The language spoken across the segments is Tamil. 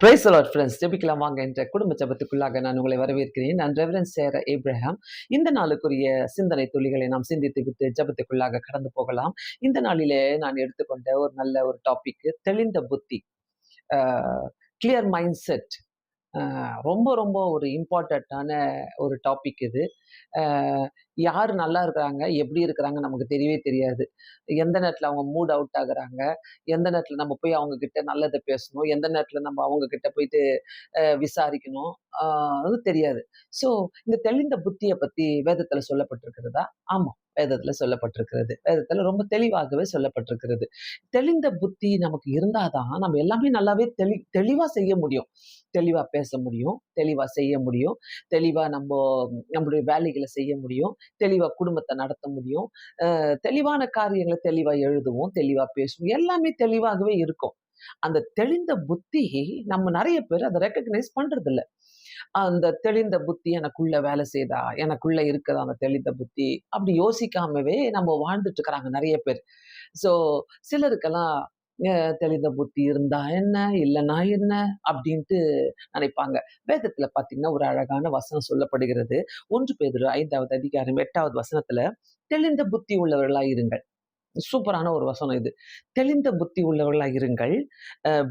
Praise the Lord friends. ஜெபிக்கலாம் வாங்க என்ற குடும்ப ஜெபத்துக்குள்ளாக நான் உங்களை வரவேற்கிறேன். நான் ரெவரண்ட் சேர ஏப்ரஹாம். இந்த நாளுக்குரிய சிந்தனை துளிகளை நாம் சிந்தித்து விட்டு ஜெபத்துக்குள்ளாக கடந்து போகலாம். இந்த நாளிலே நான் எடுத்துக்கொண்ட ஒரு நல்ல ஒரு டாபிக் தெளிந்த புத்தி, கிளியர் மைண்ட் செட். ரொம்ப ரொம்ப ஒரு இம்பார்ட்டண்ட்டான ஒரு டாபிக் இது. யார் நல்லா இருக்கிறாங்க, எப்படி இருக்கிறாங்க நமக்கு தெரியவே தெரியாது. எந்த நேரத்துல அவங்க மூட் அவுட் ஆகுறாங்க, எந்த நேரத்துல நம்ம போய் அவங்க கிட்ட நல்லத பேசணும், எந்த நேரத்துல நம்ம அவங்க கிட்ட போயிட்டு விசாரிக்கணும், அது தெரியாது. ஸோ இந்த தெளிந்த புத்திய பத்தி வேதத்துல சொல்லப்பட்டிருக்கிறதா? ஆமா, வேதத்துல சொல்லப்பட்டிருக்கிறது. வேதத்துல ரொம்ப தெளிவாகவே சொல்லப்பட்டிருக்கிறது. தெளிந்த புத்தி நமக்கு இருந்தா தான் நம்ம எல்லாமே நல்லாவே தெளிவா செய்ய முடியும். தெளிவா பேச முடியும், தெளிவா செய்ய முடியும், தெளிவா நம்மளுடைய வேலைகள செய்ய முடியும், தெளிவா குடும்பத்த நடத்த முடியும். தெளிவான காரியங்கள தெளிவா எழுதுவோம், தெளிவா பேசுவோம். எல்லாமே தெளிவாகவே இருக்கும். அந்த தெளிந்த புத்தி நம்ம நெறைய பேர் அத ரெகக்னைஸ் பண்றதில்ல. அந்த தெளிந்த புத்தி எனக்குள்ள வேலை செய்தா, எனக்குள்ள இருக்குதா அந்த தெளிந்த புத்தி, அப்படி யோசிக்காமவே நம்ம வாழ்ந்துட்டு இருக்கிறாங்க நெறைய பேர். ஸோ சிலருக்கெல்லாம் தெளிந்த புத்தி இருந்தா என்ன? இல்லன்னா என்ன? அப்படின்ட்டு நினைப்பாங்க. வேதத்துல பார்த்தீங்கன்னா, ஒரு அழகான வசனம் சொல்லப்படுகிறது. 1 பேதுரு 5வது அதிகாரம் 8வது வசனத்துல, தெளிந்த புத்தி உள்ளவர்களாய் இருங்கள். சூப்பரான ஒரு வசனம் இது. தெளிந்த புத்தி உள்ளவர்களாய் இருங்கள்,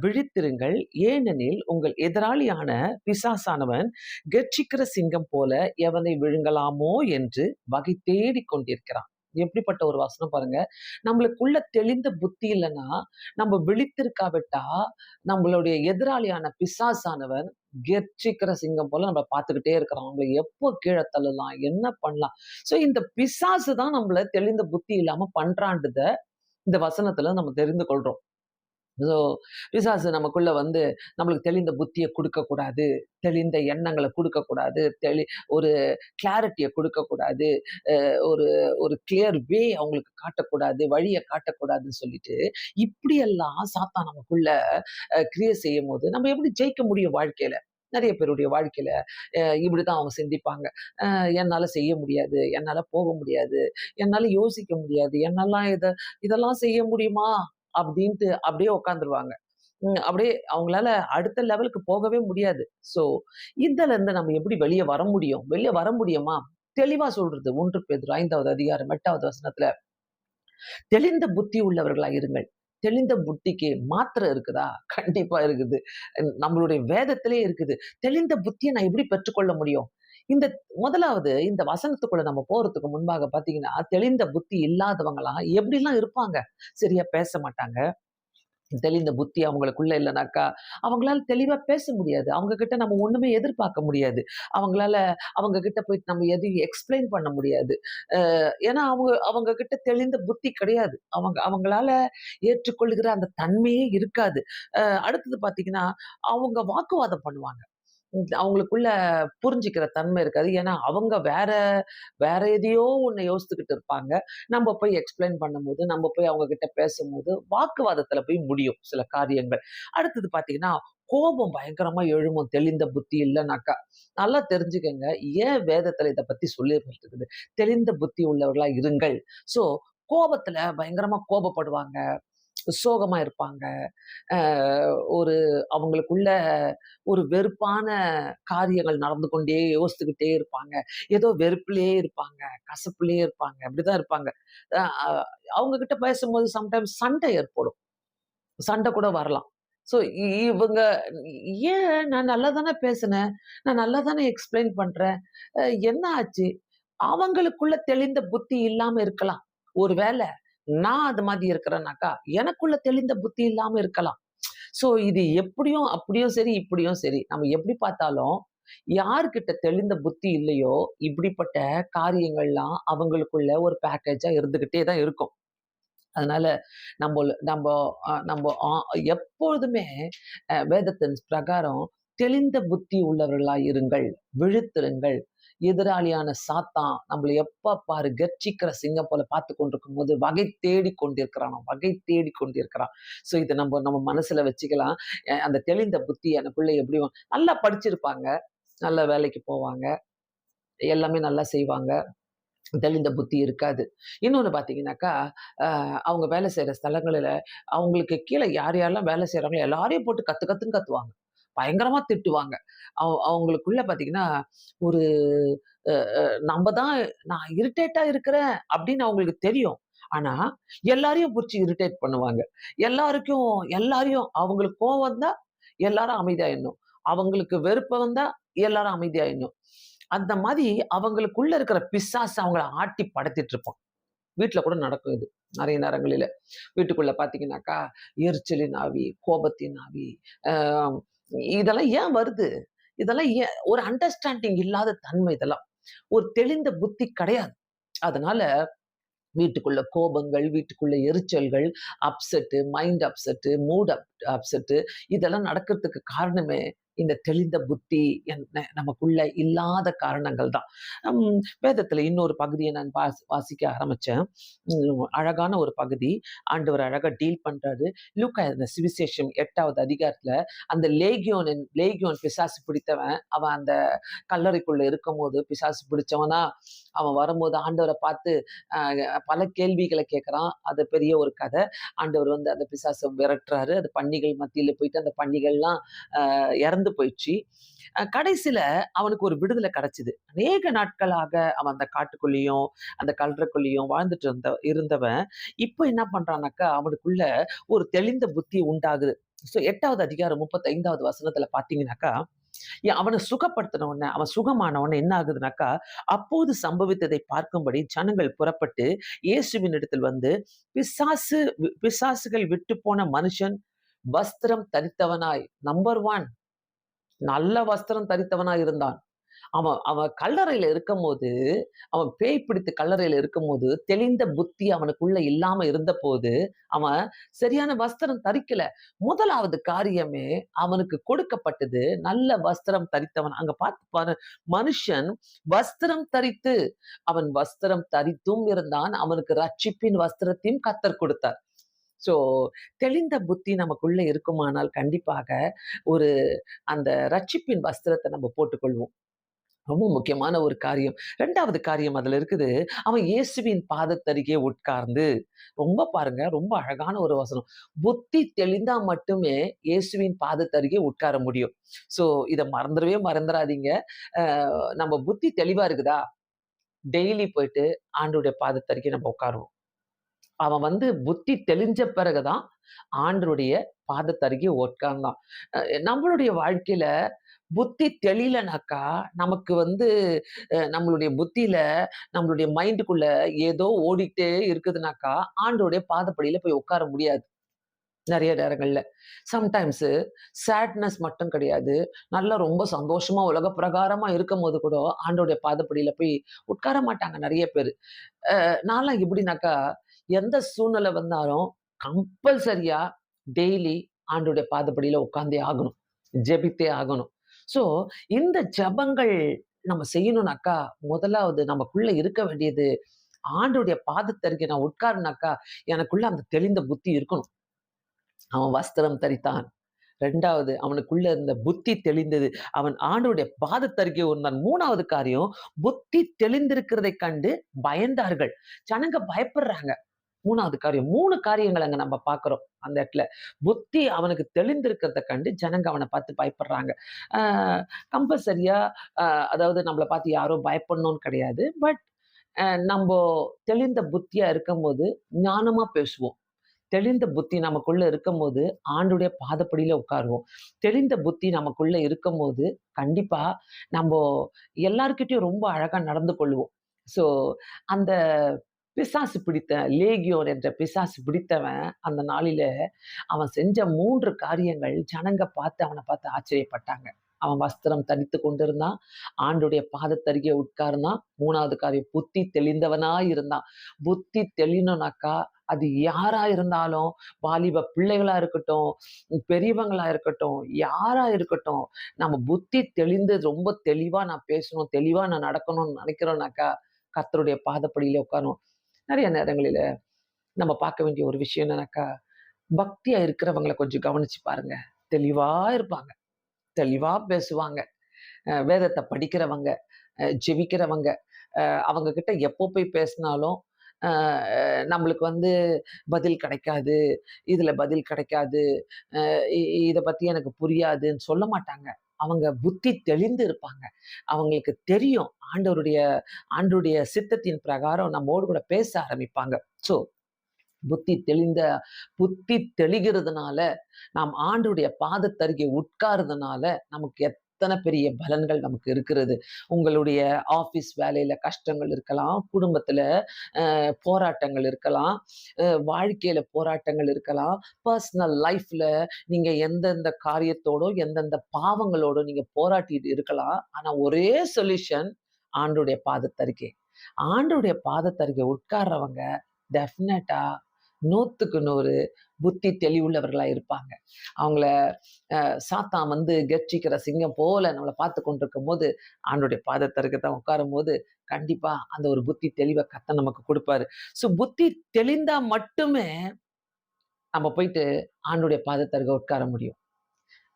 விழித்திருங்கள். ஏனெனில் உங்கள் எதிராளியான பிசாசானவன் கெர்ச்சிக்கிற சிங்கம் போல எவனை விழுங்கலாமோ என்று வகை தேடிக் கொண்டிருக்கிறான். எப்படிப்பட்ட ஒரு வசனம் பாருங்க. நம்மளுக்குள்ள தெளிந்த புத்தி இல்லைன்னா, நம்ம விழித்திருக்காவிட்டா, நம்மளுடைய எதிராளியான பிசாசானவன் கெர்ச்சிக்கிற சிங்கம் போல நம்ம பார்த்துக்கிட்டே இருக்கிறான். நம்மள எப்போ கீழே தள்ளலாம், என்ன பண்ணலாம். ஸோ இந்த பிசாசு தான் நம்மள தெளிந்த புத்தி இல்லாம பண்றான்றத இந்த வசனத்துல நம்ம தெரிந்து கொள்றோம். ஸோ பிசாசு நமக்குள்ள வந்து நம்மளுக்கு தெளிந்த புத்திய குடுக்கக்கூடாது, தெளிந்த எண்ணங்கள குடுக்கக்கூடாது, ஒரு கிளாரிட்டிய குடுக்கக்கூடாது, ஒரு ஒரு கிளியர் வே அவங்களுக்கு காட்டக்கூடாது, வழிய காட்டக்கூடாதுன்னு சொல்லிட்டு, இப்படியெல்லாம் சாத்தான் நமக்குள்ள கிரியை செய்யும்போது, நம்ம எப்படி ஜெயிக்க முடியும் வாழ்க்கையில? நெறைய பேருடைய வாழ்க்கையில இப்படிதான் அவங்க சிந்திப்பாங்க. என்னால செய்ய முடியாது, என்னால போக முடியாது, என்னால யோசிக்க முடியாது, என்னாலாம் இதெல்லாம் செய்ய முடியுமா? அப்படின்ட்டு அப்படியே உட்கார்ந்துருவாங்க. அப்படியே அவங்களால அடுத்த லெவலுக்கு போகவே முடியாது. ஸோ இதுலருந்து நம்ம எப்படி வெளிய வர முடியும்? வெளிய வர முடியுமா? தெளிவா சொல்றது 1 பேதுரு 5வது அதிகாரம் 8வது வசனத்துல, தெளிந்த புத்தி உள்ளவர்களாய் இருங்கள். தெளிந்த புத்திக்கு மாத்திரை இருக்குதா? கண்டிப்பா இருக்குது. நம்மளுடைய வேதத்திலே இருக்குது. தெளிந்த புத்திய நான் எப்படி பெற்றுக்கொள்ள முடியும்? இந்த முதலாவது இந்த வசனத்துக்குள்ள நம்ம போறதுக்கு முன்பாக பார்த்தீங்கன்னா, தெளிந்த புத்தி இல்லாதவங்கலாம் எப்படிலாம் இருப்பாங்க? சரியா பேச மாட்டாங்க. தெளிந்த புத்தி அவங்களுக்குள்ள இல்லனாக்கா, அவங்களால தெளிவா பேச முடியாது. அவங்க கிட்ட நம்ம ஒண்ணுமே எதிர்பார்க்க முடியாது. அவங்களால அவங்க கிட்ட போயிட்டு நம்ம எதையும் எக்ஸ்ப்ளைன் பண்ண முடியாது. ஏன்னா அவங்க அவங்க கிட்ட தெளிந்த புத்தி கிடையாது. அவங்களால ஏற்றுக்கொள்ளுகிற அந்த தன்மையே இருக்காது. அடுத்தது பார்த்தீங்கன்னா, அவங்க வாக்குவாதம் பண்ணுவாங்க. அவங்களுக்குள்ள புரிஞ்சுக்கிற தன்மை இருக்காது. ஏன்னா, அவங்க வேற வேற எதையோ ஒண்ணு யோசித்துக்கிட்டு இருப்பாங்க. நம்ம போய் எக்ஸ்ப்ளைன் பண்ணும்போது, நம்ம போய் அவங்க கிட்ட பேசும்போது, வாக்குவாதத்துல போய் முடியும் சில காரியங்கள். அடுத்தது பார்த்தீங்கன்னா, கோபம் பயங்கரமா எழும்பும் தெளிந்த புத்தி இல்லனாக்கா. நல்லா தெரிஞ்சுக்கங்க, ஏன் வேதத்துல இத பத்தி சொல்லியிருக்குது. தெளிந்த புத்தி உள்ளவர்களா இருங்கள். ஸோ, கோபத்துல பயங்கரமா கோபப்படுவாங்க. சோகமா இருப்பாங்க. அ ஒரு அவங்களுக்குள்ள ஒரு வெறுப்பான காரியங்கள் நடந்து கொண்டே யோசித்துக்கிட்டே இருப்பாங்க. ஏதோ வெறுப்பிலேயே இருப்பாங்க, கசப்புலயே இருப்பாங்க. அப்படிதான் இருப்பாங்க. அ அ அவங்க கிட்ட பேசும்போது சம்டைம்ஸ் சண்டை ஏற்படும். சண்டை கூட வரலாம். ஸோ இவங்க ஏன் நான் நல்லா தானே பேசினேன். நான் நல்லா தானே எக்ஸ்ப்ளைன் பண்றேன். அ என்ன ஆச்சு? அவங்களுக்குள்ள தெளிந்த புத்தி இல்லாம இருக்கலாம். ஒருவேள நான் அது மாதிரி இருக்கிறேன்னாக்கா, எனக்குள்ள தெளிந்த புத்தி இல்லாம இருக்கலாம். ஸோ இது எப்படியும் அப்படியும் சரி, இப்படியும் சரி. நம்ம எப்படி பார்த்தாலும், யார்கிட்ட தெளிந்த புத்தி இல்லையோ, இப்படிப்பட்ட காரியங்கள்லாம் அவங்களுக்குள்ள ஒரு பேக்கேஜா இருந்துகிட்டே தான் இருக்கும். அதனால நம்ப நம்ப எப்பொழுதுமே வேதத்தின் பிரகாரம் தெளிந்த புத்தி உள்ளவர்களாய் இருங்கள், விழித்திருங்கள். எதிராளியான சாத்தான் நம்மள எப்ப பாரு கர்ச்சிக்கிற சிங்கம் போல பார்த்து கொண்டிருக்கும்போது வகை தேடிக் கொண்டிருக்கிறானாம், வகை தேடிக் கொண்டிருக்கிறான். ஸோ இத நம்ம மனசுல வச்சுக்கலாம். அந்த தெளிந்த புத்தி எனக்குள்ள எப்படியும் நல்லா படிச்சிருப்பாங்க, நல்ல வேலைக்கு போவாங்க, எல்லாமே நல்லா செய்வாங்க. தெளிந்த புத்தி இருக்காது. இன்னொன்னு பார்த்தீங்கன்னாக்கா, அவங்க வேலை செய்ற ஸ்தலங்களில அவங்களுக்கு கீழ யார் யாரெல்லாம் வேலை செய்றாங்களோ எல்லாரையும் போட்டு கத்து கத்துன்னு கத்துவாங்க. பயங்கரமா திட்டுவாங்க. அவங்களுக்குள்ள பார்த்தீங்கன்னா, ஒரு அ அ "நம்ப தான் நான் இரிட்டேட்டா இருக்கிறேன்" அப்படின்னு அவங்களுக்கு தெரியும். ஆனா, எல்லாரையும் புடிச்சு இரிட்டேட் பண்ணுவாங்க. எல்லாருக்கும் எல்லாரையும் அவங்களுக்கு கோவம் வந்தா எல்லாரும் அமைதியாயிடணும். அவங்களுக்கு வெறுப்பு வந்தா எல்லாரும் அமைதியாயிடணும். அந்த மாரி அவங்களுக்குள்ள இருக்கிற பிசாசு அவங்கள ஆட்டி படைத்துட்டு இருக்கும். வீட்ல கூட நடக்கும் இது. நெறைய நேரங்களில. வீட்டுக்குள்ள பார்த்தீங்கன்னாக்கா, எரிச்சலின் ஆவி, கோபத்தின் ஆவி, அ இதெல்லாம் ஏன் வருது? இதெல்லாம் ஏன் ஒரு அண்டர்ஸ்டாண்டிங் இல்லாத தன்மை இதெல்லாம். ஒரு தெளிந்த புத்தி கிடையாது. அதனால வீட்டுக்குள்ள கோபங்கள், வீட்டுக்குள்ள எரிச்சல்கள், upset, mind upset, mood upset இதெல்லாம் நடக்கிறதுக்கு காரணமே இந்த தெளிந்த புத்தி நமக்குள்ள இல்லாத காரணங்கள் தான். வேதத்துல இன்னொரு பகுதிய நான் வாசிக்க ஆரம்பிச்சேன். அழகான ஒரு பகுதி. ஆண்டவர் அழகா டீல் பண்றாரு. லூக்கா எழுதின சுவிசேஷம் 8வது அதிகாரத்துல அந்த லேகியோன் பிசாசு பிடித்தவன், அவன் அந்த கல்லறைக்குள்ள இருக்கும்போது பிசாசு பிடிச்சவனா, அவன் வரும்போது ஆண்டவர பார்த்து பல கேள்விகள கேட்கிறான். அது பெரிய ஒரு கதை. ஆண்டவர் வந்து அந்த பிசாச விரட்டுறாரு. அது பன்னிகள் மத்தியில போயிட்டு அந்த பன்னிகள்லாம் இறந்து போயிடுச்சு. கடைசில அவனுக்கு ஒரு விடுதலை கிடைச்சது. அநேக நாட்களாக அவன் அந்த காட்டுக்குள்ளேயும், அந்த கல்றைக்குள்ளேயும் வாழ்ந்துட்டு இருந்தவன், இப்ப என்ன பண்றான்னாக்கா, அவனுக்குள்ள ஒரு தெளிந்த புத்தி உண்டாகுது. 8வது அதிகாரம் 35வது வசனத்துல பார்த்தீங்கன்னாக்கா, அவன சுகப்படுத்தின உடனே, அவன் சுகமான உடனே என்ன ஆகுதுனாக்கா, அப்போது சம்பவித்ததை பார்க்கும்படி ஜனங்கள் புறப்பட்டு இயேசுவினிடத்தில் வந்து, பிசாசுகள் விட்டுப்போன மனுஷன் வஸ்திரம் தரித்தவனாய், நம்பர் 1 நல்ல வஸ்திரம் தரித்தவனா இருந்தான். அவன் அவன் கல்லறையில இருக்கும்போது, அவன் பேய் பிடித்து கல்லறையில இருக்கும்போது, தெளிந்த புத்தி அவனுக்குள்ள இல்லாம இருந்தபோது, அவன் சரியான வஸ்திரம் தரிக்கல. முதலாவது காரியமே அவனுக்கு கொடுக்கப்பட்டது, நல்ல வஸ்திரம் தரித்தவன். அங்க பார்த்து பாரு, மனுஷன் வஸ்திரம் தரித்து, அவன் வஸ்திரம் தரித்தும் இருந்தான். அவனுக்கு ரட்சிப்பின் வஸ்திரத்தையும் கர்த்தர் கொடுத்தார். ஸோ, தெளிந்த புத்தி நமக்குள்ள இருக்குமானால், கண்டிப்பாக ஒரு அந்த ரட்சிப்பின் வஸ்திரத்த நம்ம போட்டுக்கொள்வோம். ரொம்ப முக்கியமான ஒரு காரியம். 2வது காரியம் அதுல இருக்குது. அவன் இயேசுவின் பாதத்தருகே உட்கார்ந்து, ரொம்ப பாருங்க, ரொம்ப அழகான ஒரு வசனம். புத்தி தெளிந்தா மட்டுமே இயேசுவின் பாதத்தருகே உட்கார முடியும். ஸோ இத மறந்துடவே மறந்துறாதீங்க. அ நம்ம புத்தி தெளிவா இருக்குதா? டெய்லி போயிட்டு ஆண்டவருடைய பாதத்தருகே நம்ம உட்காருவோம். அவன் வந்து புத்தி தெளிஞ்ச பிறகு தான் ஆண்டவருடைய பாதத்தருகே உட்கார்ந்தான். அ நம்மளுடைய வாழ்க்கையில புத்தி தெளியலனாக்கா, நமக்கு வந்து நம்மளுடைய புத்தியில, நம்மளுடைய மைண்டுக்குள்ள ஏதோ ஓடிட்டே இருக்குதுனாக்கா, ஆண்டவருடைய பாதப்படியில போய் உட்கார முடியாது. நெறைய நேரங்கள்ல. சம்டைம்ஸு சேட்னஸ் மட்டும் கிடையாது. நல்லா ரொம்ப சந்தோஷமா உலக பிரகாரமா இருக்கும்போது கூட, ஆண்டவருடைய பாதப்படியில போய் உட்கார மாட்டாங்க நெறைய பேரு. நான்லாம் எப்படின்னாக்கா, எந்த சூழ்நிலை வந்தாலும் கம்பல்சரியா டெய்லி ஆண்டவருடைய பாதப்படியில உட்கார்ந்தே ஆகணும். ஜெபித்தே ஆகணும். ஸோ, இந்த ஜெபங்கள் நம்ம செய்யணும்னாக்கா, முதலாவது நமக்குள்ள இருக்க வேண்டியது, ஆண்டவருடைய பாதத்தருகே நான் உட்கார்ந்தேனாக்கா, எனக்குள்ள அந்த தெளிந்த புத்தி இருக்கணும். அவன் வஸ்திரம் தரித்தான். 2வது அவனுக்குள்ள இருந்த புத்தி தெளிந்தது. அவன் ஆண்டவருடைய பாதத்தருகே இருந்தான். 3வது காரியம், புத்தி தெளிந்திருக்கிறதைக் கண்டு பயந்தார்கள். ஜனங்க பயப்படுறாங்க. 3வது காரியம். 3 காரியங்கள அங்க நம்ம பார்க்கிறோம். அந்த இடத்துல. புத்தி அவனுக்கு தெளிந்திருக்கிறத கண்டு ஜனங்க அவன பார்த்து பயப்படுறாங்க. ஆ கம்பல்சரியா அ அதாவது நம்மள பார்த்து யாரும் பயப்படணும்னு கிடையாது. பட் நம்போ தெளிந்த புத்தியா இருக்கும்போது ஞானமா பேசுவோம். தெளிந்த புத்தி நமக்குள்ள இருக்கும்போது, ஆண்டுடைய பாதப்படியில உட்காருவோம். தெளிந்த புத்தி நமக்குள்ள இருக்கும்போது, கண்டிப்பா நம்போ எல்லார்கிட்டயும் ரொம்ப அழகா நடந்து கொள்வோம். ஸோ, அந்த பிசாசு பிடித்த லேகியோன் என்ற பிசாசு பிடித்தவன், அந்த நாளிலே அவன் செஞ்ச 3 காரியங்கள் ஜனங்க பார்த்து அவன பார்த்து ஆச்சரியப்பட்டாங்க. அவன் வஸ்திரம் தரித்துக் கொண்டிருந்தான். ஆண்டுடைய பாதத்தருகே உட்கார்ந்தான். 3வது காரியம் புத்தி தெளிந்தவனாய் இருந்தான். புத்தி தெளியணும்னாக்கா, அது யாரா இருந்தாலும், வாலிப பிள்ளைகளா இருக்கட்டும், பெரியவங்களா இருக்கட்டும், யாரா இருக்கட்டும், நம்ம புத்தி தெளிந்து ரொம்ப தெளிவா நான் பேசணும், தெளிவா நான் நடக்கணும்னு நினைக்கிறோம்னாக்கா, கர்த்தருடைய பாதப்படியிலே உட்காரணும். நெறைய நேரங்களில நம்ம பார்க்க வேண்டிய ஒரு விஷயம் என்னன்னாக்கா, பக்தியா இருக்கிறவங்கள கொஞ்சம் கவனிச்சு பாருங்க. தெளிவா இருப்பாங்க. தெளிவா பேசுவாங்க. வேதத்த படிக்கிறவங்க, ஜெபிக்கிறவங்க, அவங்க கிட்ட எப்போ போய் பேசினாலும், அ நம்மளுக்கு வந்து பதில் கிடைக்காது, இதுல பதில் கிடைக்காது, அ இ இத பத்தி எனக்கு புரியாதுன்னு சொல்ல மாட்டாங்க. அவங்க புத்தி தெளிந்து இருப்பாங்க. அவங்களுக்கு தெரியும். ஆண்டவருடைய சித்தத்தின் பிரகாரம் நம்மோடு கூட பேச ஆரம்பிப்பாங்க. ஸோ புத்தி புத்தி தெளிகிறதுனால, நாம் ஆண்டவருடைய பாதத்தருகே உட்கார்றதுனால, நமக்கு எத்தன பெரிய பலன்கள் நமக்கு இருக்கிறது. உங்களுடைய ஆஃபீஸ் வேலையில கஷ்டங்கள் இருக்கலாம், குடும்பத்தில போராட்டங்கள் இருக்கலாம், வாழ்க்கையில போராட்டங்கள் இருக்கலாம், பர்சனல் லைஃப்ல நீங்க எந்தெந்த காரியத்தோடோ, எந்தெந்த பாவங்களோடோ நீங்க போராட்டிட்டு இருக்கலாம். ஆனா ஒரே சொல்யூஷன் ஆண்டவருடைய பாதத்தருகே. ஆண்டவருடைய பாதத்தருகே உட்கார்றவங்க டெஃபினட்டா 100க்கு 100 புத்தி தெளிவுள்ளவர்களா இருப்பாங்க. அவங்கள சாத்தான் வந்து கெர்ச்சிக்கிற சிங்கம் போல நம்மள பார்த்துக் கொண்டிருக்கும்போது, ஆண்டவருடைய பாதத்தருகே தான் உட்காரும்போது, கண்டிப்பா அந்த ஒரு புத்தி தெளிவ கர்த்தர் நமக்கு குடுப்பாரு. ஸோ புத்தி தெளிந்தா மட்டுமே நம்ம போயிட்டு ஆண்டவருடைய பாதத்தருகே உட்கார முடியும்.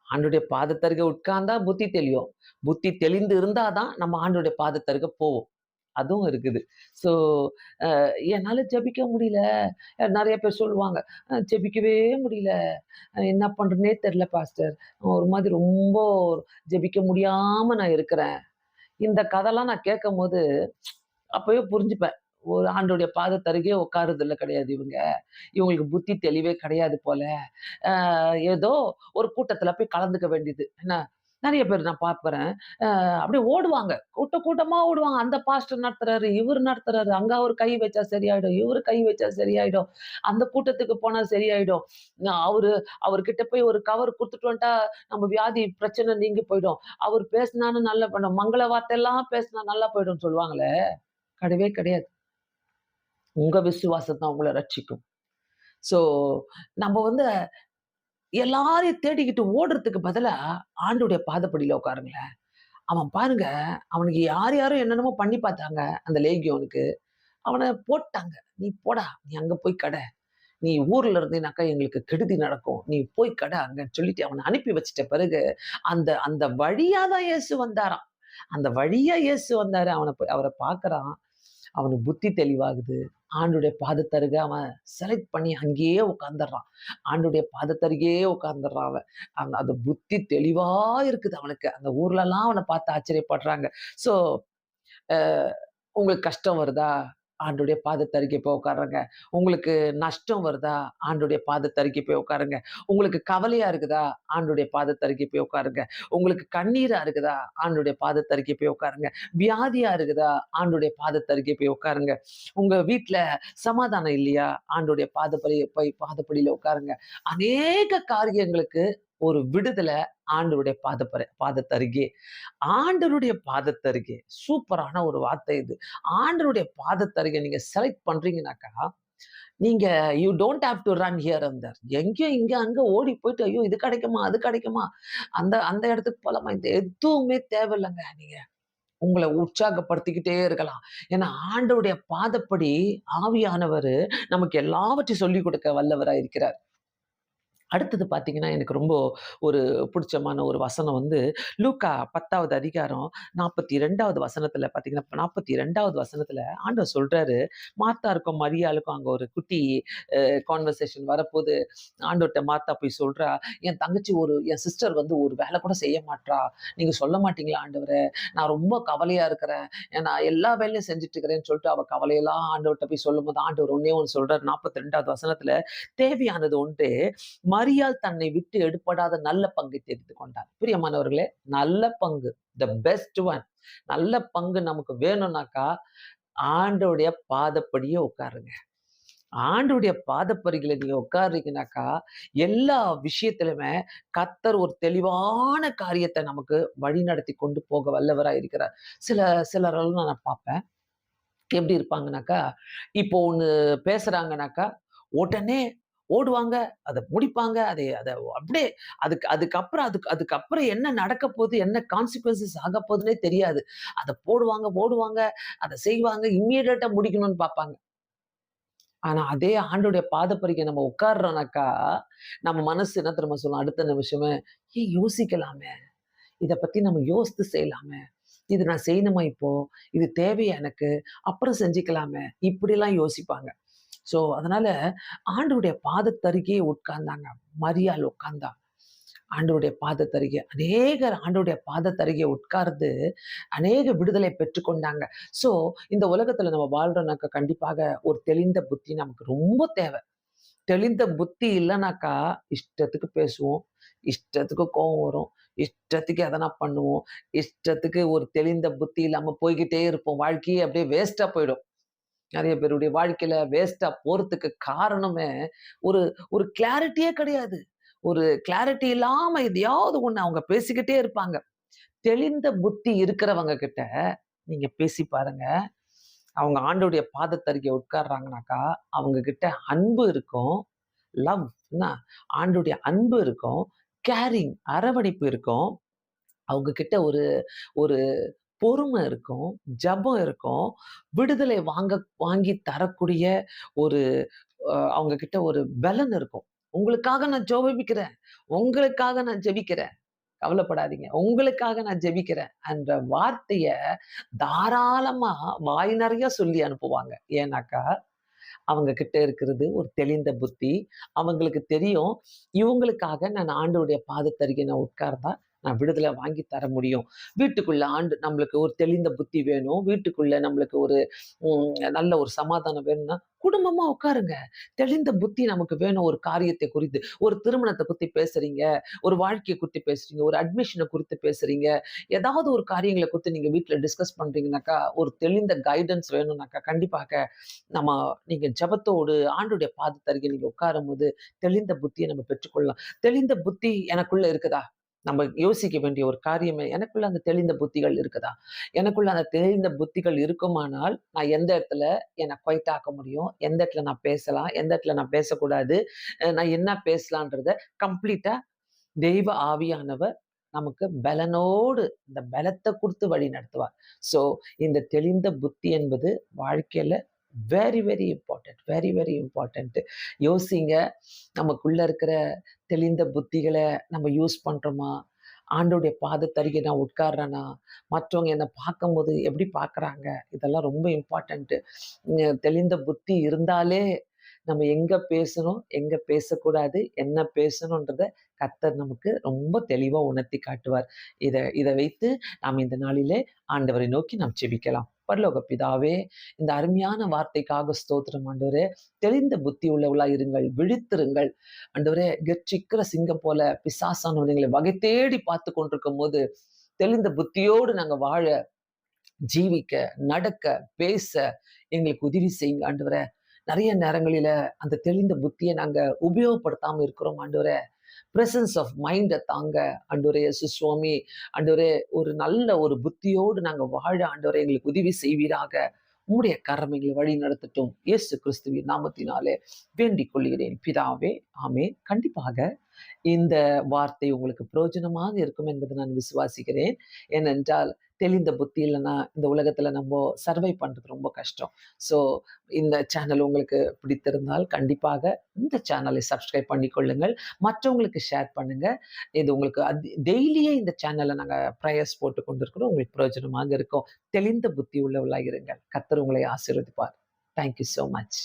ஆண்டவருடைய பாதத்தருகே உட்கார்ந்தா புத்தி தெளியும். புத்தி தெளிந்து இருந்தா தான் நம்ம ஆண்டவருடைய பாதத்தருகே போவோம். அதுவும் இருக்குது. ஸோ என்னால ஜெபிக்க முடியல. நெறைய பேர் சொல்லுவாங்க, ஜெபிக்கவே முடியல. என்ன பண்றதுன்னே தெரியல பாஸ்டர். ஒரு மாதிரி ரொம்ப ஜெபிக்க முடியாம நான் இருக்கிறேன்." இந்த கதைலாம் நான் கேட்கும்போது, அப்பவே புரிஞ்சுப்பேன். ஒரு ஆண்டவருடைய பாதத்தருகே உட்காருறதில்ல கிடையாது இவங்க. இவங்களுக்கு புத்தி தெளிவே கிடையாது போல. ஏதோ ஒரு கூட்டத்துல போய் கலந்துக்க வேண்டியது. என்ன, நெறைய பேர் நான் பார்க்கிறேன். அப்படியே ஓடுவாங்க. கூட்டமா ஓடுவாங்க. அந்த பாஸ்டர் நடத்துறாரு, இவரு நடத்துறாரு. அங்க அவரு கை வச்சா சரியாயிடும். இவரு கை வச்சா சரியாயிடும். அந்த கூட்டத்துக்கு போனா சரியாயிடும். அவரு அவர்கிட்ட போய் ஒரு கவர் குடுத்துட்டு வந்துட்டா, நம்ம வியாதி பிரச்சனை நீங்கி போயிடும். அவரு பேசினான்னு நல்லா பண்ணும். மங்கள வார்த்தையெல்லாம் பேசினா நல்லா போயிடும்னு சொல்லுவாங்களே, கிடையவே கிடையாது. உங்க விசுவாசம் தான் உங்கள ரட்சிக்கும். ஸோ நம்ம வந்து எல்லாரையும் தேடிக்கிட்டு ஓடுறதுக்கு பதிலா, ஆண்டவருடைய பாதப்படியில உட்காருங்களேன். அவன் பாருங்க, அவனுக்கு யார் யாரோ என்னென்னமோ பண்ணி பார்த்தாங்க, அந்த லேகியோனுக்கு. அவன போட்டாங்க. "நீ போடா, நீ அங்க போய் கட. நீ ஊர்ல இருந்தீனாக்கா எங்களுக்கு கெடுதி நடக்கும். நீ போய் கட அங்கன்னு" சொல்லிட்டு அவன அனுப்பி வச்சுட்ட பிறகு, அந்த அந்த வழியா தான் இயேசு வந்தாராம். அந்த வழியா இயேசு வந்தாரு. அவர பார்க்குறான். அவனுக்கு புத்தி தெளிவாகுது. ஆண்டவருடைய பாதத்தருகே அவன் செலக்ட் பண்ணி அங்கேயே உட்கார்ந்துடுறான். ஆண்டவருடைய பாதத்தருகே உட்கார்ந்துடுறான் அவன். அது புத்தி தெளிவா இருக்குது அவனுக்கு. அந்த ஊர்லலாம் அவன பார்த்து ஆச்சரியப்படுறாங்க. ஸோ அ உங்களுக்கு கஷ்டம் வருதா? ஆண்டவருடைய பாதத்தருகே போய் உட்காருங்க. உங்களுக்கு நஷ்டம் வருதா? ஆண்டவருடைய பாதத்தருகே போய் உட்காருங்க. உங்களுக்கு கவலையா இருக்குதா? ஆண்டவருடைய பாதத்தருகே போய் உட்காருங்க. உங்களுக்கு கண்ணீரா இருக்குதா? ஆண்டவருடைய பாதத்தருகே போய் உட்காருங்க. வியாதியா இருக்குதா? ஆண்டவருடைய பாதத்தருகே போய் உட்காருங்க. உங்க வீட்ல சமாதானம் இல்லையா? ஆண்டவருடைய பாதப்படியில உட்காருங்க. அநேக காரியங்களுக்கு ஒரு விடுதல ஆண்டவருடைய பாதத்தருகே. ஆண்டவருடைய பாதத்தருகே. சூப்பரான ஒரு வார்த்தை இது. ஆண்டவருடைய பாதத்தருகே நீங்க செலக்ட் பண்றீங்கனாக்கா, நீங்க you don't have to run here and there. எங்கேயோ இங்க, அங்க ஓடி போயிட்டு, ஐயோ! இது கிடைக்குமா? அது கிடைக்குமா? அந்த அந்த இடத்துக்கு போலாமா? இது எதுவுமே தேவையில்லங்க. நீங்க உங்கள உற்சாகப்படுத்திக்கிட்டே இருக்கலாம். ஏன்னா, ஆண்டவருடைய பாதப்படி ஆவியானவரு நமக்கு எல்லாவற்றையும் சொல்லிக் கொடுக்க வல்லவரா இருக்கிறார். அடுத்தது பார்த்தீங்கன்னா, எனக்கு ரொம்ப ஒரு புடிச்சமான ஒரு வசனம் வந்து, லூக்கா 10வது அதிகாரம் 42வது வசனத்தில பார்த்தீங்கன்னா, 42வது வசனத்தில ஆண்டவர் சொல்றாரு, மார்த்தாருக்கும், மரியாளுக்கும் அங்க ஒரு குட்டி கான்வர்சேஷன் வரப்போது. ஆண்டவர்ட்ட மார்த்தா போய் சொல்றா, என் சிஸ்டர் வந்து ஒரு வேலை கூட செய்ய மாட்றா. நீங்க சொல்ல மாட்டீங்களா ஆண்டவரே? நான் ரொம்ப கவலையா இருக்கிறேன். நான் எல்லா வேலையும் செஞ்சுட்டு இருக்கிறேன்னு சொல்லிட்டு, அவ கவலையெல்லாம் ஆண்டவர்ட்ட போய் சொல்லும்போது, ஆண்டவர் ஒண்ணே ஒண்ணு சொல்றாரு 42வது வசனத்தில, தேவையானது ஒன்றே, மரியாள் தன்னை விட்டு எடுபடாத நல்ல பங்கை தெரிந்து கொண்டார். பிரியமானவர்களே, நல்ல பங்கு, த பெஸ்ட் ஒன். நல்ல பங்கு நமக்கு வேணும்னாக்கா, ஆண்டவருடைய பாதப்படியே உட்காருங்க. ஆண்டவருடைய பாதப்படியில நீங்க உட்கார்றீங்கனாக்கா, எல்லா விஷயத்திலுமே கர்த்தர் ஒரு தெளிவான காரியத்த நமக்கு வழிநடத்தி கொண்டு போக வல்லவரா இருக்கிறார். சிலரெல்லாம் நான் பார்ப்பேன். எப்படி இருப்பாங்கனாக்கா, இப்போ ஒண்ணு பேசுறாங்கனாக்கா, உடனே ஓடுவாங்க, அத முடிப்பாங்க. அத அப்படியே அதுக்கப்புறம் என்ன நடக்க போது, என்ன கான்சிக்வென்ஸஸ் ஆகப்போதுன்னே தெரியாது. அத போடுவாங்க, ஓடுவாங்க, அத செய்வாங்க, இம்மீடியட்டா முடிக்கணும்னு பார்ப்பாங்க. ஆனா, அதே ஆண்டவருடைய பாதப்படிக்கு நம்ம உட்கார்றோம்னாக்கா, நம்ம மனசு என்ன தெரியுமா சொல்லும்? அடுத்த நிமிஷமே, "ஏய் யோசிக்கலாமே! இத பத்தி நம்ம யோசித்து செய்யலாமே! இது நான் செய்யணுமா இப்போ? இது தேவையா எனக்கு? அப்புறம் செஞ்சுக்கலாமே! இப்படிலாம் யோசிப்பாங்க. ஸோ, அதனால ஆண்டவருடைய பாதத்தருகே உட்கார்ந்தாங்க. மரியாள் உட்கார்ந்தா. ஆண்டவருடைய பாதத்தருகே. அநேகர் ஆண்டவருடைய பாதத்தருகே உட்கார்ந்து, அநேக விடுதலை பெற்றுக்கொண்டாங்க. ஸோ, இந்த உலகத்துல நம்ம வாழ்றோம்னாக்கா, கண்டிப்பாக ஒரு தெளிந்த புத்தி நமக்கு ரொம்ப தேவை. தெளிந்த புத்தி இல்லனாக்கா, இஷ்டத்துக்கு பேசுவோம், இஷ்டத்துக்கு கோவம் வரும், இஷ்டத்துக்கு எதனா பண்ணுவோம், இஷ்டத்துக்கு ஒரு தெளிந்த புத்தி இல்லாம போய்க்கிட்டே இருப்போம். வாழ்க்கையே அப்படியே வேஸ்ட்டா போயிடும். நெறைய பேருடைய வாழ்க்கையில வேஸ்ட்டா போறதுக்கு காரணமே, ஒரு ஒரு கிளாரிட்டியே கிடையாது. ஒரு கிளாரிட்டி இல்லாம எதையாவது ஒண்ணு அவங்க பேசிக்கிட்டே இருப்பாங்க. தெளிந்த புத்தி இருக்கிறவங்க கிட்ட நீங்க பேசி பாருங்க. அவங்க ஆண்டவருடைய பாதத்தருகே உட்கார்றாங்கனாக்கா, அவங்க கிட்ட அன்பு இருக்கும். லவ் என்ன ஆண்டவருடைய அன்பு இருக்கும். கேரிங் அரவணைப்பு இருக்கும். அவங்க கிட்ட ஒரு ஒரு பொறுமை இருக்கும். ஜெபம் இருக்கும். விடுதலை வாங்கி தரக்கூடிய ஒரு அவங்க கிட்ட ஒரு பலன் இருக்கும். உங்களுக்காக நான் ஜெபிக்கிறேன். உங்களுக்காக நான் ஜெபிக்கிறேன். கவலைப்படாதீங்க. உங்களுக்காக நான் ஜெபிக்கிறேன் என்ற வார்த்தைய தாராளமா வாய் நெறைய சொல்லி அனுப்புவாங்க. ஏன்னாக்கா, அவங்க கிட்ட இருக்கிறது ஒரு தெளிந்த புத்தி. அவங்களுக்கு தெரியும், இவங்களுக்காக நான் ஆண்டவருடைய பாதத்தருகே நான் உட்கார்ந்தா, நான் விடுதலை வாங்கி தர முடியும். வீட்டுக்குள்ள நம்மளுக்கு ஒரு தெளிந்த புத்தி வேணும். வீட்டுக்குள்ள நம்மளுக்கு ஒரு நல்ல ஒரு சமாதானம் வேணும்னா, குடும்பமா உட்காருங்க. தெளிந்த புத்தி நமக்கு வேணும் ஒரு காரியத்தை குறித்து. ஒரு திருமணத்த பத்தி பேசுறீங்க, ஒரு வாழ்க்கைய குறித்து பேசுறீங்க, ஒரு அட்மிஷன குறித்து பேசுறீங்க. ஏதாவது ஒரு காரியங்கள குறித்து நீங்க வீட்ல டிஸ்கஸ் பண்றீங்கனாக்கா, ஒரு தெளிந்த கைடன்ஸ் வேணும்னாக்கா, கண்டிப்பாக நம்ம நீங்க ஜெபத்தோடு ஆண்டவருடைய பாதத்தருகே நீங்க உட்காரும்போது, தெளிந்த புத்திய நம்ம பெற்றுக்கொள்ளலாம். தெளிந்த புத்தி எனக்குள்ள இருக்குதா? நம்ம யோசிக்க வேண்டிய ஒரு காரியமே, எனக்குள்ள அந்த தெளிந்த புத்திகள் இருக்குதா? எனக்குள்ள அந்த தெளிந்த புத்திகள் இருக்குமானால், நான் எந்த இடத்துல என்ன குவைட் ஆக்க முடியும்? எந்த இடத்துல நான் பேசலாம்? எந்த இடத்துல நான் பேசக்கூடாது? நான் என்ன பேசலான்றத கம்ப்ளீட்டா தெய்வ ஆவியானவர் நமக்கு பலனோடு இந்த பலத்த குடுத்து வழி நடத்துவார். ஸோ, இந்த தெளிந்த புத்தி என்பது வாழ்க்கையில very, very important. Very, very important. யோசிங்க, நமக்குள்ள இருக்கிற தெளிந்த புத்திகள நம்ம யூஸ் பண்றோமா? ஆண்டவருடைய பாதத்தருகே நான் உட்கார்றேனா? மற்றவங்க என்ன பார்க்கும்போது எப்படி பார்க்குறாங்க? இதெல்லாம் ரொம்ப இம்பார்ட்டன்ட். தெளிந்த புத்தி இருந்தாலே, நம்ம எங்க பேசணும், எங்க பேசக்கூடாது, என்ன பேசணுன்றத கர்த்தர் நமக்கு ரொம்ப தெளிவா உணர்த்தி காட்டுவார். இத இத வைத்து நாம் இந்த நாளிலே ஆண்டவரை நோக்கி நாம் ஜெபிக்கலாம். பரலோக பிதாவே, இந்த அருமையான வார்த்தைக்காக ஸ்தோத்திரம் ஆண்டவரே. தெளிந்த புத்தி உள்ளவர்களா இருங்கள், விழித்திருங்கள். ஆண்டவரே, கெர்ச்சிக்கிற சிங்கம் போல பிசாசானவன் எங்களை வகை தேடி பார்த்துக் கொண்டிருக்கும்போது, தெளிந்த புத்தியோடு நாங்க வாழ, ஜீவிக்க, நடக்க, பேச எங்களுக்கு உதவி செய்யுங்க ஆண்டவரே. நெறைய நேரங்களில அந்த தெளிந்த புத்திய நாங்க உபயோகப்படுத்தாம இருக்கிறோம் ஆண்டவரே. பிரசன்ஸ் ஆஃப் மைண்ட தாங்க ஆண்டவரே இயேசு சுவாமி. ஆண்டவரே, ஒரு நல்ல ஒரு புத்தியோடு நாங்க வாழ ஆண்டவரே எங்களுக்கு உதவி செய்வீராக. உம்முடைய கரம் எங்களை வழி நடத்தட்டும். இயேசு கிறிஸ்துவின் நாமத்தினாலே வேண்டிக் கொள்கிறேன் பிதாவே. ஆமென். கண்டிப்பாக இந்த வார்த்தை உங்களுக்கு பிரயோஜனமாக இருக்கும் என்பதை நான் விசுவாசிக்கிறேன். ஏனென்றால், தெளிந்த புத்தி இல்லன்னா இந்த உலகத்துல நம்ப சர்வை பண்றது ரொம்ப கஷ்டம். ஸோ, இந்த சேனல் உங்களுக்கு பிடித்திருந்தால் கண்டிப்பாக இந்த சேனலை சப்ஸ்கிரைப் பண்ணிக்கொள்ளுங்கள். மற்றவங்களுக்கு ஷேர் பண்ணுங்க. இது உங்களுக்கு டெய்லியே இந்த சேனல்ல நாங்க பிரேயர்ஸ் போட்டுக் கொண்டிருக்கிறோம். உங்களுக்கு பிரயோஜனமாக இருக்கும். தெளிந்த புத்தி உள்ளவர்களாக இருங்கள். கர்த்தர் உங்களை ஆசீர்வதிப்பார். Thank you so much.